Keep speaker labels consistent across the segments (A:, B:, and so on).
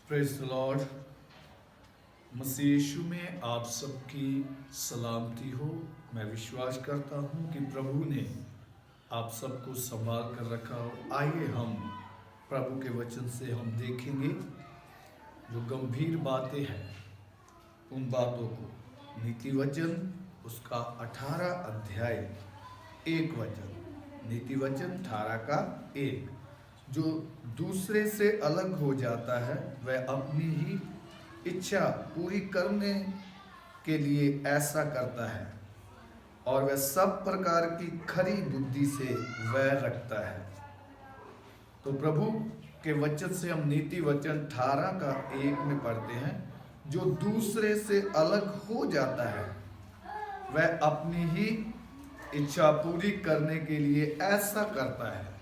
A: Praise the lord. Masih Yeshu में आप सबकी सलामती हो। मैं विश्वास करता हूँ कि प्रभु ने आप सबको संभाल कर रखा हो। आइए हम प्रभु के वचन से हम देखेंगे जो गंभीर बातें हैं, उन बातों को। नीति वचन उसका 18 अध्याय 1 वचन, नीति वचन 18 का 1। जो दूसरे से अलग हो जाता है वह अपनी ही इच्छा पूरी करने के लिए ऐसा करता है, और वह सब प्रकार की खरी बुद्धि से वैर रखता है। तो प्रभु के वचन से हम नीति वचन 18 का 1 में पढ़ते हैं। जो दूसरे से अलग हो जाता है वह अपनी ही इच्छा पूरी करने के लिए ऐसा करता है।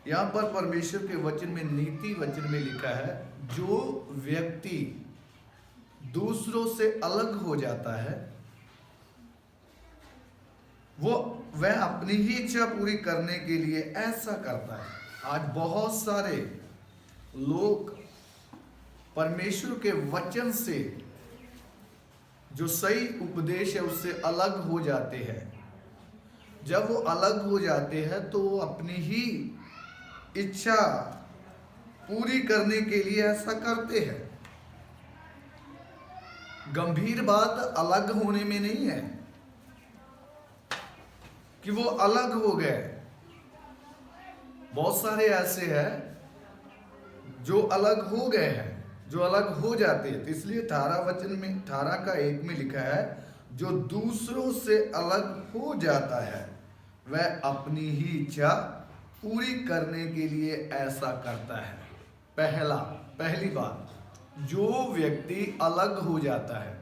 A: यहाँ पर परमेश्वर के वचन में, नीति वचन में लिखा है, जो व्यक्ति दूसरों से अलग हो जाता है वह अपनी ही इच्छा पूरी करने के लिए ऐसा करता है। आज बहुत सारे लोग परमेश्वर के वचन से, जो सही उपदेश है, उससे अलग हो जाते हैं। जब वो अलग हो जाते हैं तो वो अपनी ही इच्छा पूरी करने के लिए ऐसा करते हैं। गंभीर बात अलग होने में नहीं है कि वो अलग हो गए। बहुत सारे ऐसे हैं जो अलग हो गए हैं, जो अलग हो जाते हैं। तो इसलिए 18 वचन में 18 का 1 में लिखा है, जो दूसरों से अलग हो जाता है वह अपनी ही इच्छा पूरी करने के लिए ऐसा करता है। पहली बात, जो व्यक्ति अलग हो जाता है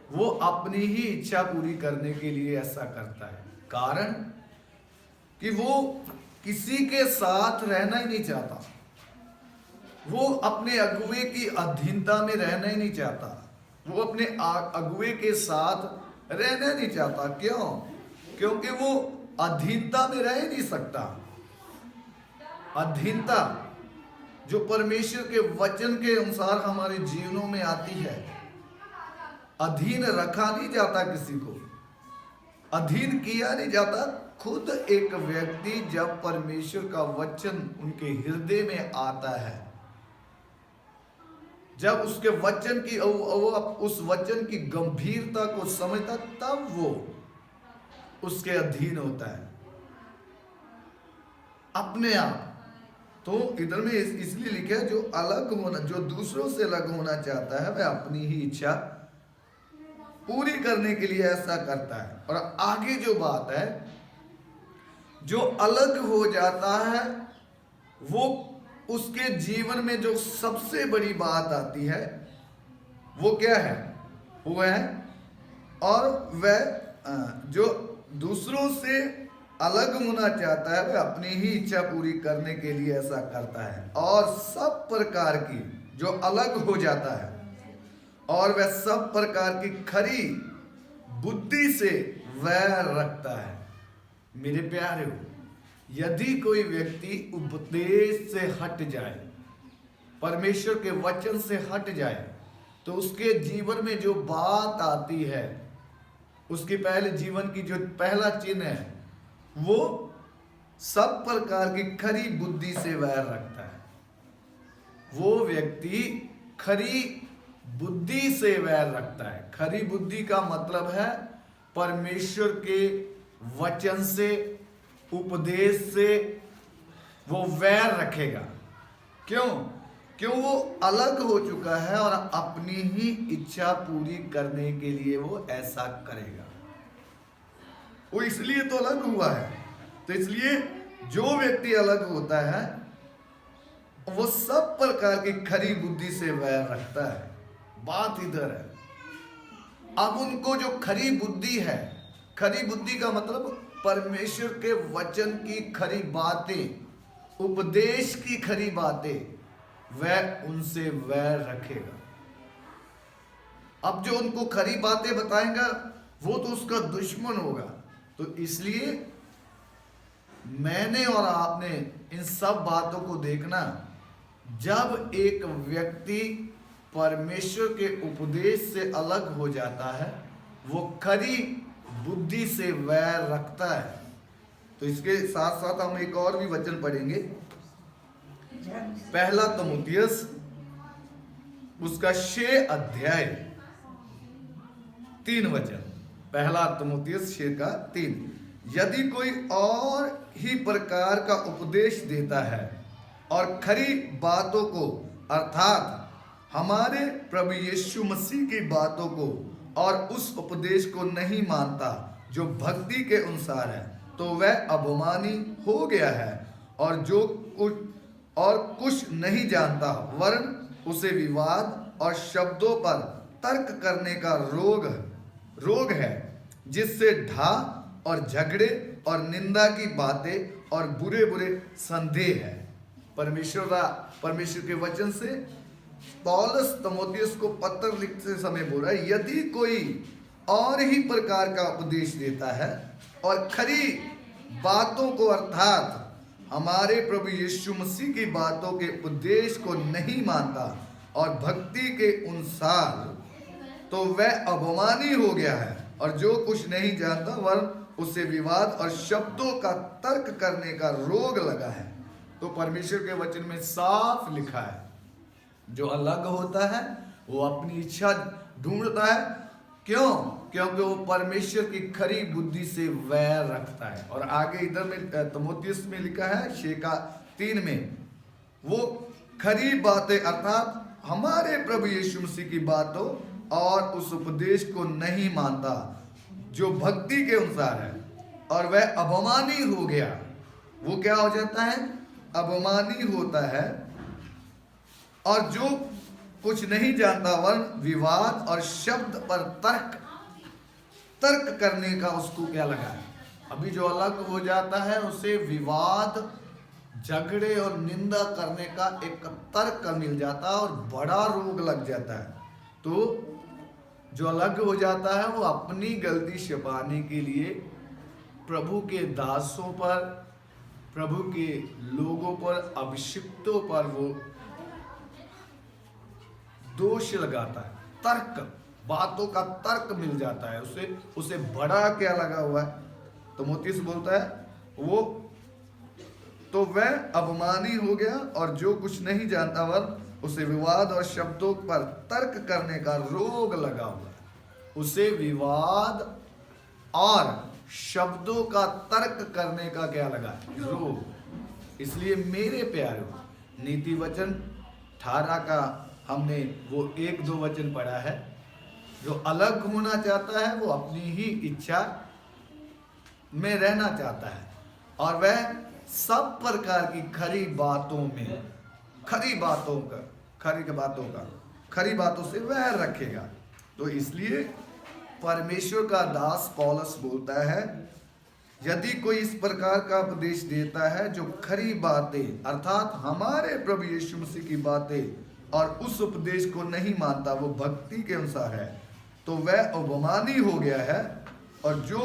A: वो अपनी ही इच्छा पूरी करने के लिए ऐसा करता है। कारण कि वो किसी के साथ रहना ही नहीं चाहता, वो अपने अगुवे की अधीनता में रहना ही नहीं चाहता, वो अपने अगुवे के साथ रहना नहीं चाहता। क्यों? क्योंकि वो अधीनता में रह नहीं सकता। अधीनता जो परमेश्वर के वचन के अनुसार हमारे जीवनों में आती है, अधीन रखा नहीं जाता, किसी को अधीन किया नहीं जाता। खुद एक व्यक्ति जब परमेश्वर का वचन उनके हृदय में आता है, जब उसके वचन की उस वचन की गंभीरता को समझता, तब वो उसके अधीन होता है अपने आप। तो इधर में इसलिए लिखा है, जो अलग होना, जो दूसरों से अलग होना चाहता है वह अपनी ही इच्छा पूरी करने के लिए ऐसा करता है। और आगे जो बात है, जो अलग हो जाता है वो उसके जीवन में जो सबसे बड़ी बात आती है वो क्या है? वो है, और वह जो दूसरों से अलग होना चाहता है वह अपनी ही इच्छा पूरी करने के लिए ऐसा करता है। और सब प्रकार की, जो अलग हो जाता है और वह सब प्रकार की खरी बुद्धि से वैर रखता है। मेरे प्यारे हो, यदि कोई व्यक्ति उपदेश से हट जाए, परमेश्वर के वचन से हट जाए, तो उसके जीवन में जो बात आती है, उसके पहले जीवन की जो पहला चिन्ह है, वो सब प्रकार की खरी बुद्धि से वैर रखता है। वो व्यक्ति खरी बुद्धि से वैर रखता है। खरी बुद्धि का मतलब है परमेश्वर के वचन से, उपदेश से वो वैर रखेगा। क्यों वो अलग हो चुका है और अपनी ही इच्छा पूरी करने के लिए वो ऐसा करेगा। वो इसलिए तो अलग हुआ है। तो इसलिए जो व्यक्ति अलग होता है वो सब प्रकार की खरी बुद्धि से वैर रखता है। बात इधर है। अब उनको जो खरी बुद्धि है, खरी बुद्धि का मतलब परमेश्वर के वचन की खरी बातें, उपदेश की खरी बातें, वह उनसे वैर रखेगा। अब जो उनको खरी बातें बताएगा वो तो उसका दुश्मन होगा। तो इसलिए मैंने और आपने इन सब बातों को देखना जब एक व्यक्ति परमेश्वर के उपदेश से अलग हो जाता है, वो खरी बुद्धि से वैर रखता है। तो इसके साथ साथ हम एक और भी वचन पढ़ेंगे, पहला तीमुथियुस उसका 6 अध्याय 3 वचन। पहला तीमुथियुस 6 का 3। यदि कोई और ही प्रकार का उपदेश देता है और खरी बातों को अर्थात हमारे प्रभु यीशु मसीह की बातों को और उस उपदेश को नहीं मानता जो भक्ति के अनुसार है, तो वह अभिमानी हो गया है और जो कुछ नहीं जानता, वरन उसे विवाद और शब्दों पर तर्क करने का रोग है, जिससे ढा और झगड़े और निंदा की बातें और बुरे बुरे संदेह है। परमेश्वर के वचन से पौलुस तीमुथियुस को पत्र लिखते समय बोल रहा है, यदि कोई और ही प्रकार का उपदेश देता है और खरी बातों को अर्थात हमारे प्रभु यीशु मसीह की बातों के उपदेश को नहीं मानता और भक्ति के अनुसार, तो वह अभिमानी हो गया है और जो कुछ नहीं जानता, वरन उसे विवाद और शब्दों का तर्क करने का रोग लगा है। तो परमेश्वर के वचन में साफ लिखा है, जो अलग होता है वो अपनी इच्छा ढूंढता है। क्यों? क्योंकि वो परमेश्वर की खरी बुद्धि से वैर रखता है। और आगे इधर में तीमुथियुस में लिखा है 6 का 3 में, वो खरी बातें अर्थात हमारे प्रभु यीशु मसीह की बातों और उस उपदेश को नहीं मानता जो भक्ति के अनुसार है, और वह अभिमानी हो गया। वो क्या हो जाता है? अभिमानी होता है और जो कुछ नहीं जानता, वरन विवाद और शब्द पर तर्क करने का उसको क्या लगा है। अभी जो अलग हो जाता है उसे विवाद, झगड़े और निंदा करने का एक तर्क मिल जाता है और बड़ा रोग लग जाता है। तो जो अलग हो जाता है वो अपनी गलती छिपाने के लिए प्रभु के दासों पर, प्रभु के लोगों पर, अभिषिक्तों पर वो दोष लगाता है। तर्क, बातों का तर्क मिल जाता है उसे बड़ा क्या लगा हुआ है। तीमुथियुस बोलता है वो तो वह अभिमानी हो गया और जो कुछ नहीं जानता, वह उसे विवाद और शब्दों पर तर्क करने का रोग लगा हुआ है। उसे विवाद और शब्दों का तर्क करने का क्या लगा? रोग। इसलिए मेरे प्यारों, नीति वचन 18 का हमने वो 1-2 वचन पढ़ा है। जो अलग होना चाहता है वो अपनी ही इच्छा में रहना चाहता है और वह सब प्रकार की खरी बातों से वह रखेगा। तो इसलिए परमेश्वर का दास पौलुस बोलता है, यदि कोई इस प्रकार का उपदेश देता है जो खरी बातें अर्थात हमारे प्रभु यीशु मसीह की बातें और उस उपदेश को नहीं मानता, वो भक्ति के अनुसार है, तो वह अभिमानी हो गया है और जो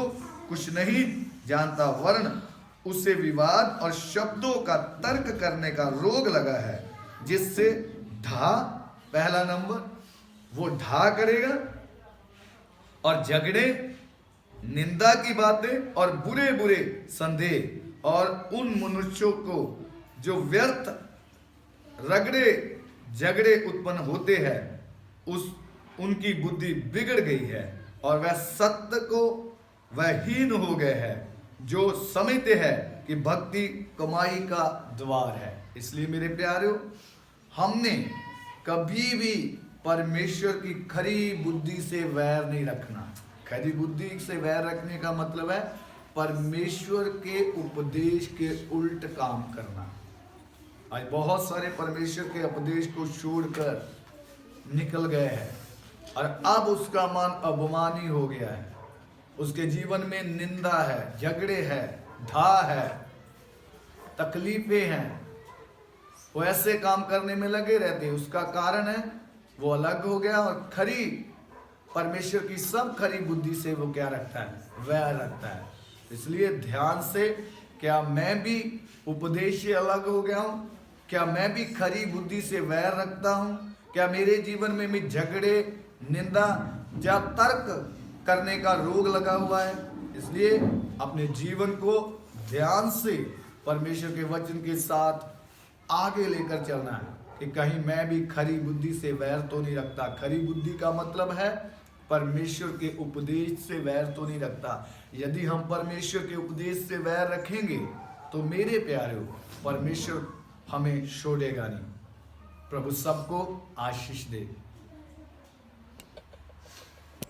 A: कुछ नहीं जानता, वरन उसे विवाद और शब्दों का तर्क करने का रोग लगा है, जिससे पहला नंबर वो करेगा और झगड़े, निंदा की बातें और बुरे बुरे संदेह, और उन मनुष्यों को जो व्यर्थ रगड़े झगड़े उत्पन्न होते हैं, उनकी बुद्धि बिगड़ गई है और वह सत्य को वह हीन हो गए हैं, जो समझते हैं कि भक्ति कमाई का द्वार है। इसलिए मेरे प्यारों, हमने कभी भी परमेश्वर की खरी बुद्धि से वैर नहीं रखना। खरी बुद्धि से वैर रखने का मतलब है परमेश्वर के उपदेश के उल्ट काम करना। आज बहुत सारे परमेश्वर के उपदेश को छोड़कर निकल गए हैं और अब उसका मन अभिमानी हो गया है। उसके जीवन में निंदा है, झगड़े है, है, तकलीफें हैं, वो ऐसे काम करने में लगे रहते हैं। उसका कारण है वो अलग हो गया और खरी परमेश्वर की सब खरी बुद्धि से वो क्या रखता है? वैर रखता है। इसलिए ध्यान से, क्या मैं भी उपदेश से अलग हो गया हूँ? क्या मैं भी खरी बुद्धि से वैर रखता हूं? क्या मेरे जीवन में भी झगड़े, निंदा या तर्क करने का रोग लगा हुआ है? इसलिए अपने जीवन को ध्यान से परमेश्वर के वचन के साथ आगे लेकर चलना है कि कहीं मैं भी खरी बुद्धि से वैर तो नहीं रखता। खरी बुद्धि का मतलब है परमेश्वर के उपदेश से वैर तो नहीं रखता। यदि हम परमेश्वर के उपदेश से वैर रखेंगे तो मेरे प्यारे परमेश्वर हमें छोड़ेगा नहीं। प्रभु सबको आशीष दे।